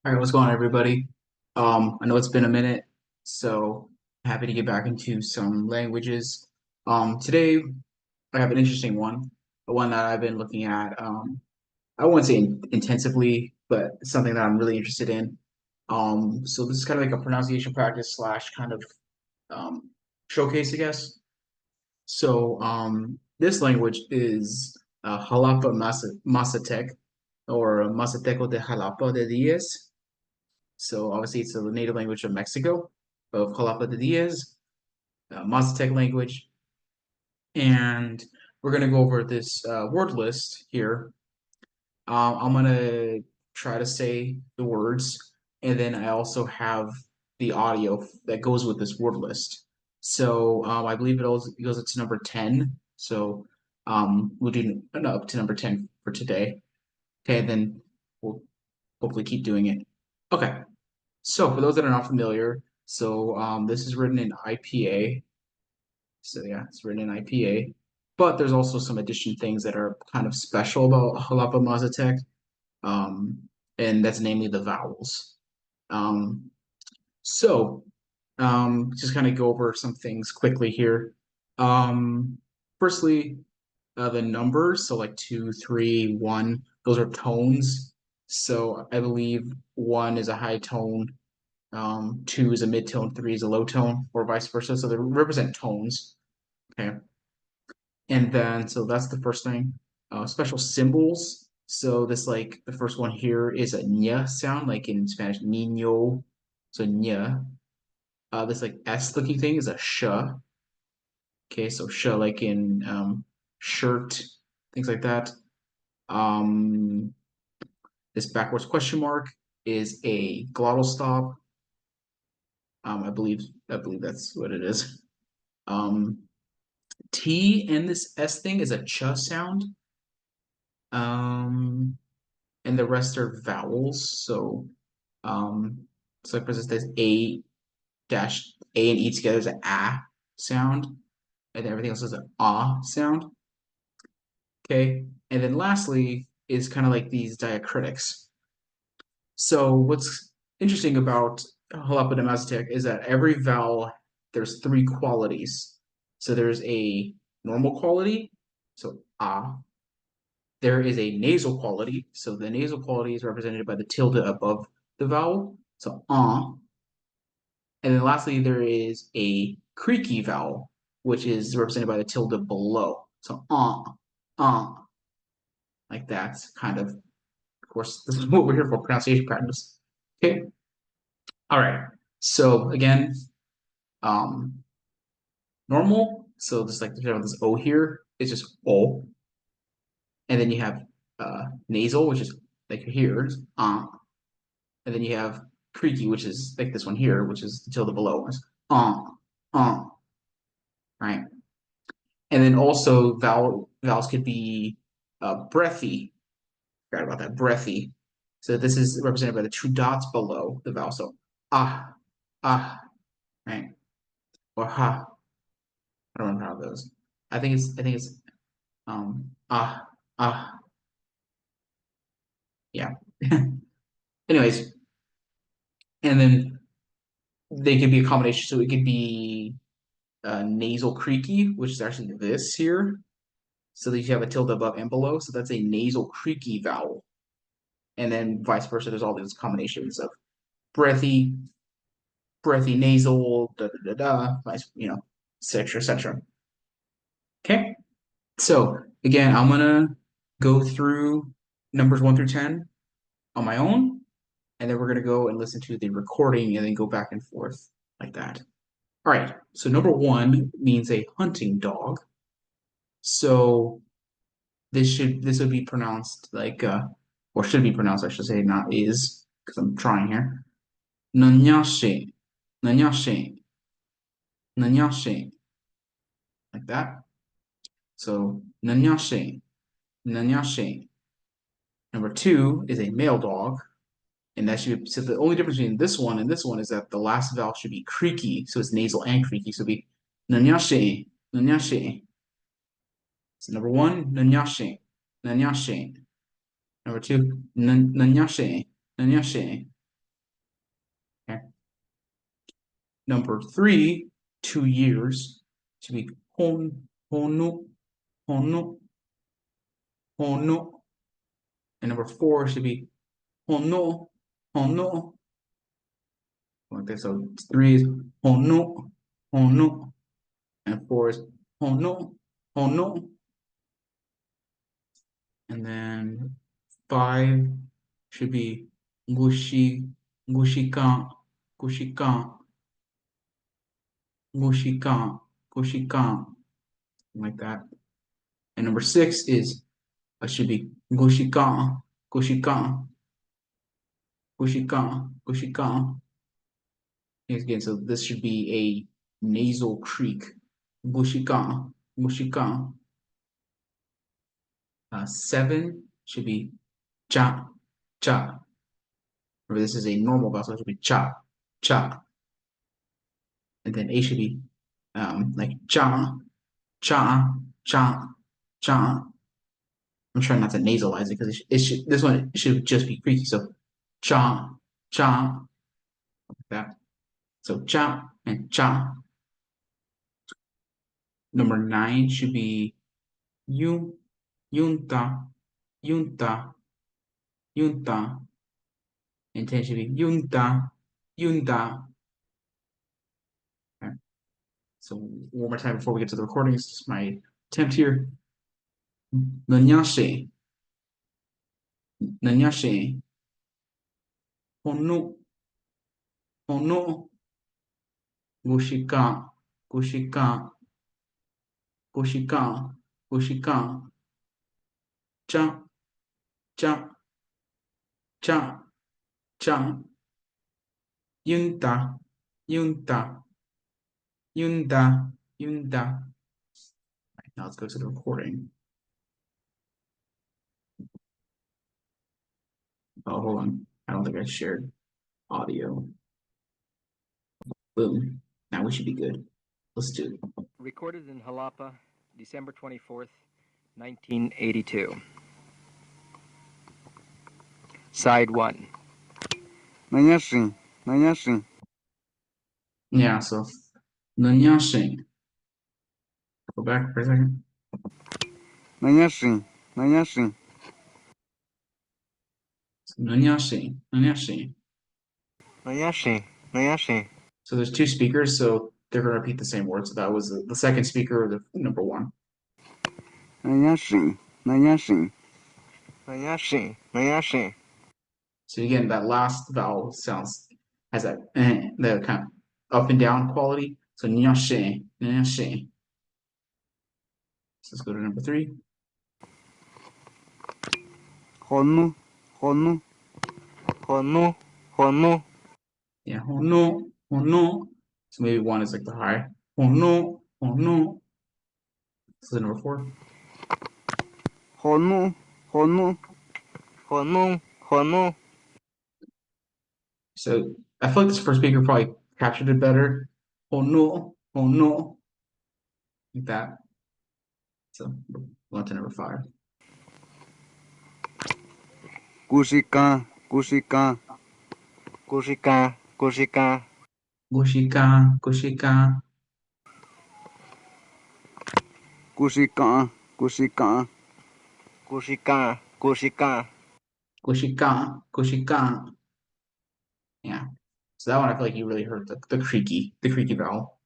All right, what's going on, everybody? I know it's been a minute, so happy to get back into some languages. Today I have an interesting one, the one that I've been looking at. I won't say intensively, but it's something that I'm really interested in. So this is kind of like a pronunciation practice slash kind of um, showcase, I guess. So this language is Jalapa Mazatec or Mazateco de Jalapa de Diaz. So obviously it's the native language of Mexico, of Jalapa de Diaz, Mazatec language, and we're gonna go over this word list here. I'm gonna try to say the words, and then I also have the audio that goes with this word list. So I believe it goes up to number 10. So we'll do up to number 10 for today. Okay, then we'll hopefully keep doing it. Okay. So for those that are not familiar, this is written in IPA. So yeah, it's written in IPA. But there's also some addition things that are kind of special about Jalapa Mazatec, um, and that's namely the vowels. Um, so just kind of go over some things quickly here. Um, Firstly, the numbers, so like two, three, one, those are tones. So I believe one is a high tone, two is a mid-tone, three is a low tone, or vice versa. So they represent tones. Okay. And then, so that's the first thing. Special symbols. So this, like, the first one here is a ñ sound, like in Spanish, niño. So ñ. This, like, S looking thing is a sh. Okay, so sh, like in shirt, things like that. Um, this backwards question mark is a glottal stop. I believe that's what it is. Um, T and this S thing is a ch sound. Um, and the rest are vowels. So like for instance, there's A dash A and E together is an A sound, and then everything else is an ah sound. Okay, and then lastly is kind of like these diacritics. So what's interesting about Jalapa de Mazatec is that every vowel there's three qualities. So there's a normal quality, so ah. There is a nasal quality. So the nasal quality is represented by the tilde above the vowel. So and then lastly, there is a creaky vowel, which is represented by the tilde below. So like that, kind of. Of course, this is what we're here for, pronunciation practice. Okay. All right. So again, um, normal. So just like this O here, it's just O. And then you have nasal, which is like here, and then you have creaky, which is like this one here, which is the tilde below. It's uh, right? And then also vowels could be breathy. Forgot about that, breathy. So this is represented by the two dots below the vowel. So ah, ah, right? Or ha. I don't remember how it goes. I think it's ah, ah, yeah. Anyways, and then they could be a combination. So it could be nasal creaky, which is actually this here. So that you have a tilde above and below. So that's a nasal creaky vowel. And then vice versa, there's all these combinations of breathy, breathy nasal, da da da da, vice, etc. etc. Okay. So again, I'm gonna go through numbers 1 through 10 on my own, and then we're gonna go and listen to the recording and then go back and forth like that. All right. So number one means a hunting dog. So this would be pronounced like or should be pronounced, I should say, not is, because I'm trying here. Nanyashe, nanyashe, nanyashe, like that. So nanyashe, nanyashe. Number two is a male dog, and that should be, so the only difference between this one and this one is that the last vowel should be creaky, so it's nasal and creaky, so it'd be nanyashe, nanyashe. So number one, nanyashe, nanyashe. Number two, nanyashe, nanyashe. Number 3, 2 years, should be honu, honu, honu. And number 4 should be hono, hono. Like this. So 3 is hono, hono. And 4 is hono, hono. And then 5 should be gushi, gushikan, gushikan, gushikan, gushikan, like that. And number 6 is should be gushikan, gushikan, gushikan, gushikan. Again, so this should be a nasal creak. Gushikan, gushikan. 7 should be cha, cha. Remember, this is a normal vowel, so it should be cha, cha. And then 8 should be like cha, cha, cha, cha. I'm trying not to nasalize it because this one should just be creaky. So cha, cha, like that. So cha and cha. Number 9 should be yun, yunta, yunta, yunta. And 10 should be yunta, yunta. Okay. So one more time before we get to the recordings, my attempt here. Nanyashe, nanyashe, hono, hono, gushika, gushika, gushika, gushika, cha, cha, cha, cha, yunta, yunta, yunda, yunda. Right, now let's go to the recording. Oh, hold on. I don't think I shared audio. Boom. Now we should be good. Let's do it. Recorded in Jalapa, December 24th, 1982. Side 1. Nanyashin, nanyashin, Yeah, so nanyashin. Go back for a second. nanyashin, nanyashin, So nanyashin, nanyashin. nanyashin, nanyashin, So there's 2 speakers, so they're going to repeat the same word. So that was the second speaker, or the number 1. nanyashin, nanyashin, nanyashin, nanyashin. So again, that last vowel has that the kind of up and down quality. So nyashin, nyashin. So let's go to number 3. Honu, honu, honu, honu. Yeah, hono, hono. So maybe 1 is like the high. Hono, hono. So number 4. Honu, honu, honu, honu. So I feel like this first speaker probably captured it better. Hono, hono. Like that. So on to number 5. Kushika, kushika, kushika, kushika, Gushika, gushika, kushika, kushika, kushika, kushika. gushika, gushika. Yeah. So that one I feel like you really heard the creaky vowel.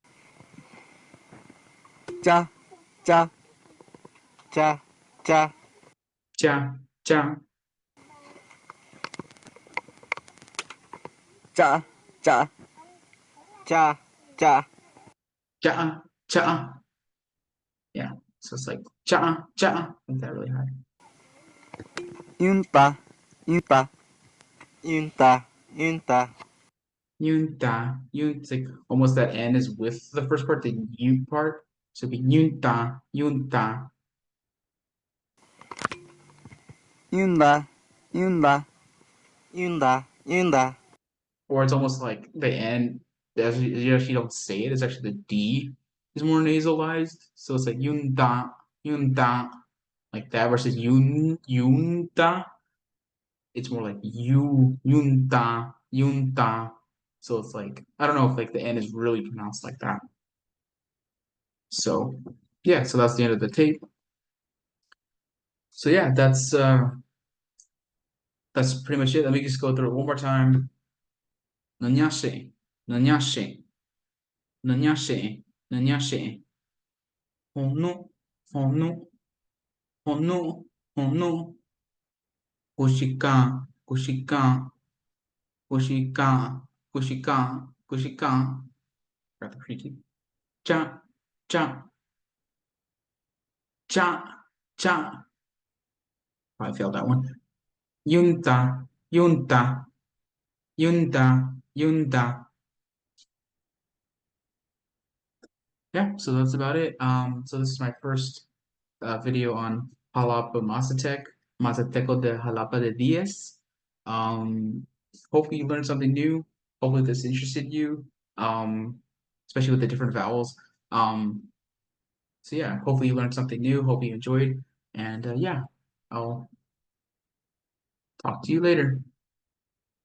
Cha, cha, cha, cha. Cha, cha, Cha, cha, cha, cha. cha, cha. Yeah. So it's like cha, cha. Like that really high. Yunta, yunta, yunta, yunta. Yunta, yun. It's like almost that N is with the first part, the U part. So it'd be yunta, yunta. Yunda, yunda, yunda, yunda. Or it's almost like the N, as you actually don't say it, it's actually the D is more nasalized. So it's like yunta, yunta, like that versus yunta. It's more like yunta, yunta. So it's like I don't know if like the N is really pronounced like that. So yeah, so that's the end of the tape. So yeah, that's pretty much it. Let me just go through it one more time. Nanyashe, nanyashe, nanyashe, nanyashe. Honu, honu, honu, honu. Kushika, kushika, kushika, kushika, kushika. Got the creaky. Cha, cha, cha, cha. Probably failed that one. Yunta, yunta, yunta, yunta. Yeah, so that's about it. So this is my first video on Jalapa Mazatec, Mazateco de Jalapa de Diaz. Hopefully you learned something new. Hopefully this interested you, especially with the different vowels. So yeah, hopefully you learned something new. Hope you enjoyed. And yeah, I'll talk to you later.